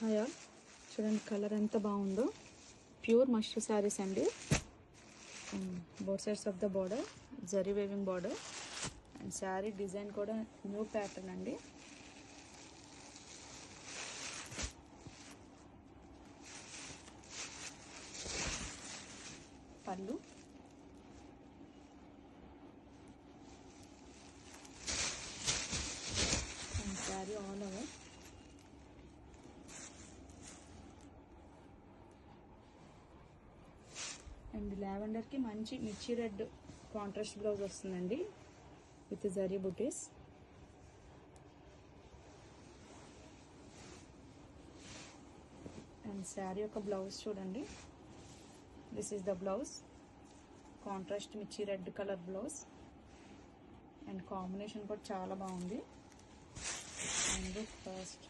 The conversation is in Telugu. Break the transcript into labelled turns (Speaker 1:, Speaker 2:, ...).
Speaker 1: అయ్యా చూడండి కలర్ ఎంత బాగుందో. ప్యూర్ మష్రూ శారీస్ అండి. Both sides of the border zari weaving border and sari design కూడా న్యూ ప్యాటర్న్ అండి. Pallu and sari all over. And లావెండర్కి మంచి మిర్చి రెడ్ కాంట్రాస్ట్ బ్లౌజ్ వస్తుందండి with zari butis. And sari యొక్క బ్లౌజ్ చూడండి. This is the blouse. Contrast mirchi red colour blouse and combination కూడా చాలా బాగుంది. And first